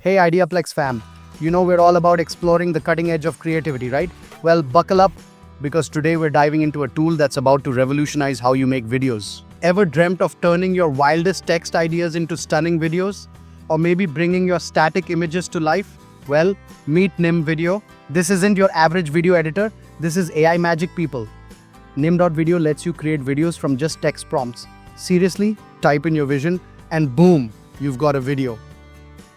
Hey IdeaPlex fam, you know we're all about exploring the cutting edge of creativity, right? Well, buckle up because today we're diving into a tool that's about to revolutionize how you make videos. Ever dreamt of turning your wildest text ideas into stunning videos? Or maybe bringing your static images to life? Well, meet Nim.video. This isn't your average video editor, this is AI magic, people. Nim.video lets you create videos from just text prompts. Seriously, type in your vision and boom, you've got a video.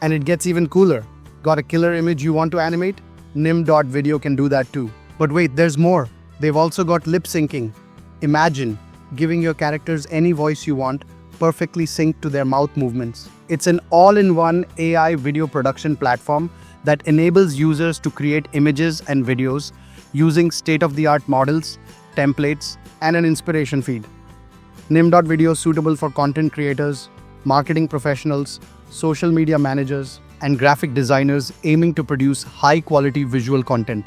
And it gets even cooler. Got a killer image you want to animate? Nim.video can do that too. But wait, there's more. They've also got lip syncing. Imagine giving your characters any voice you want, perfectly synced to their mouth movements. It's an all-in-one AI video production platform that enables users to create images and videos using state-of-the-art models, templates, and an inspiration feed. Nim.video is suitable for content creators, marketing professionals, social media managers, and graphic designers aiming to produce high-quality visual content.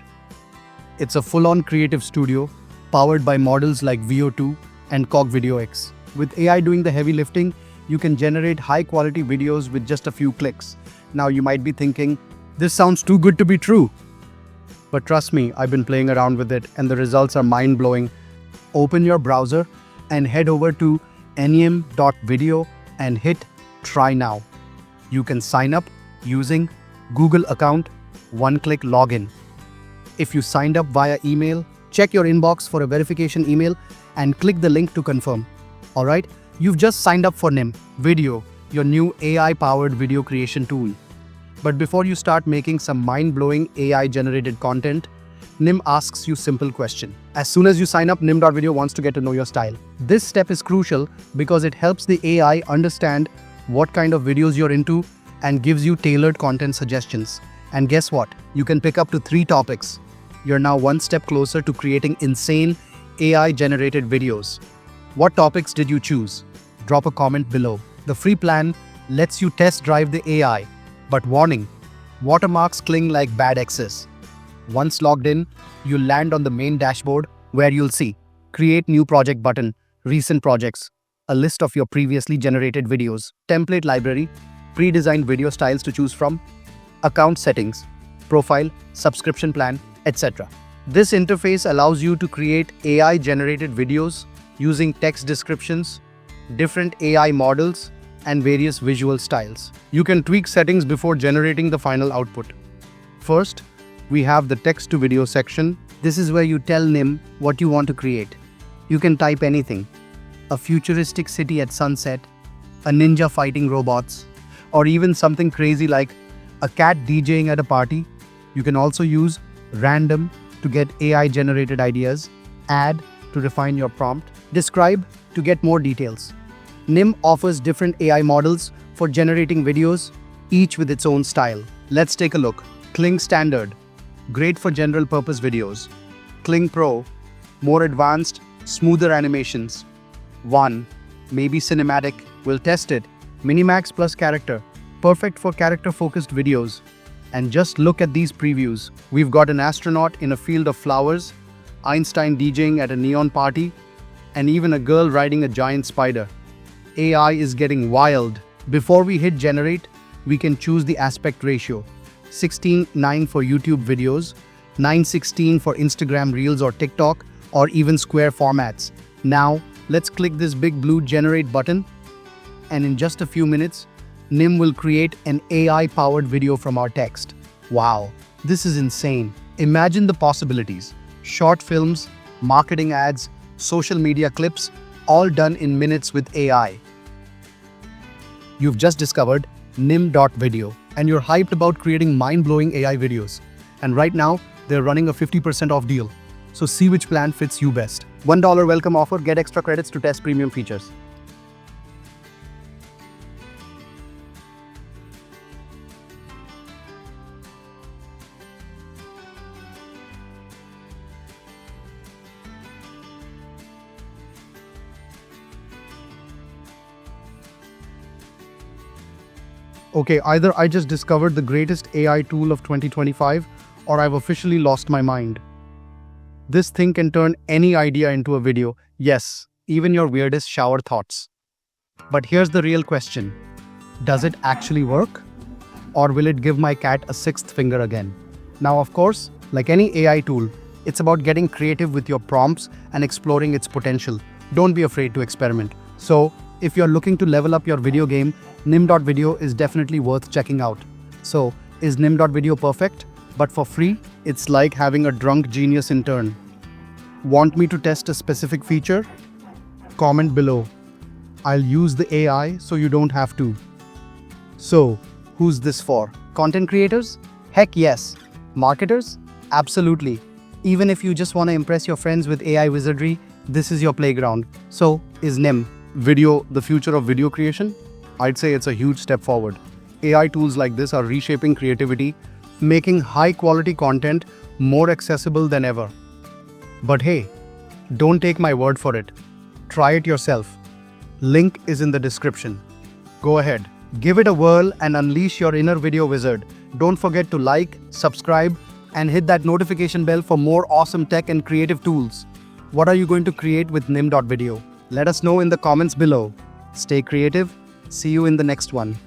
It's a full-on creative studio powered by models like VO2 and Cog-Video X. With AI doing the heavy lifting, you can generate high-quality videos with just a few clicks. Now you might be thinking, this sounds too good to be true. But trust me, I've been playing around with it and the results are mind-blowing. Open your browser and head over to Nim.video and hit try now. You can sign up using Google account, one-click login. If you signed up via email, check your inbox for a verification email and click the link to confirm. Alright, you've just signed up for Nim.video, your new AI-powered video creation tool. But before you start making some mind-blowing AI-generated content, Nim asks you simple question. As soon as you sign up, Nim.video wants to get to know your style. This step is crucial because it helps the AI understand what kind of videos you're into and gives you tailored content suggestions. And guess what? You can pick up to 3 topics. You're now one step closer to creating insane AI-generated videos. What topics did you choose? Drop a comment below. The free plan lets you test drive the AI. But warning, watermarks cling like bad access. Once logged in, you'll land on the main dashboard where you'll see Create New Project button, Recent Projects, a list of your previously generated videos, template library, pre-designed video styles to choose from, account settings, profile, subscription plan, etc. This interface allows you to create AI-generated videos using text descriptions, different AI models, and various visual styles. You can tweak settings before generating the final output. First, we have the text-to-video section. This is where you tell Nim what you want to create. You can type anything. A futuristic city at sunset, a ninja fighting robots, or even something crazy like a cat DJing at a party. You can also use random to get AI-generated ideas, add to refine your prompt, describe to get more details. Nim offers different AI models for generating videos, each with its own style. Let's take a look. Kling Standard, great for general purpose videos. Kling Pro, more advanced, smoother animations. 1, maybe cinematic, we'll test it. Minimax plus character, perfect for character-focused videos. And just look at these previews. We've got an astronaut in a field of flowers, Einstein DJing at a neon party, and even a girl riding a giant spider. AI is getting wild. Before we hit generate, we can choose the aspect ratio. 16:9 for YouTube videos, 9:16 for Instagram Reels or TikTok, or even square formats. Now, let's click this big blue generate button, and in just a few minutes, Nim will create an AI-powered video from our text. Wow, this is insane. Imagine the possibilities. Short films, marketing ads, social media clips, all done in minutes with AI. You've just discovered Nim.video, and you're hyped about creating mind-blowing AI videos. And right now, they're running a 50% off deal. So see which plan fits you best. $1 welcome offer, get extra credits to test premium features. Okay, either I just discovered the greatest AI tool of 2025, or I've officially lost my mind. This thing can turn any idea into a video. Yes, even your weirdest shower thoughts. But here's the real question. Does it actually work? Or will it give my cat a sixth finger again? Now, of course, like any AI tool, it's about getting creative with your prompts and exploring its potential. Don't be afraid to experiment. So, if you're looking to level up your video game, Nim.video is definitely worth checking out. So, is Nim.video perfect? But for free, it's like having a drunk genius intern. Want me to test a specific feature? Comment below. I'll use the AI so you don't have to. So, who's this for? Content creators? Heck yes. Marketers? Absolutely. Even if you just want to impress your friends with AI wizardry, this is your playground. So, is Nim.video the future of video creation? I'd say it's a huge step forward. AI tools like this are reshaping creativity, making high-quality content more accessible than ever. But hey, don't take my word for it. Try it yourself. Link is in the description. Go ahead, give it a whirl and unleash your inner video wizard. Don't forget to like, subscribe, and hit that notification bell for more awesome tech and creative tools. What are you going to create with Nim.video? Let us know in the comments below. Stay creative. See you in the next one.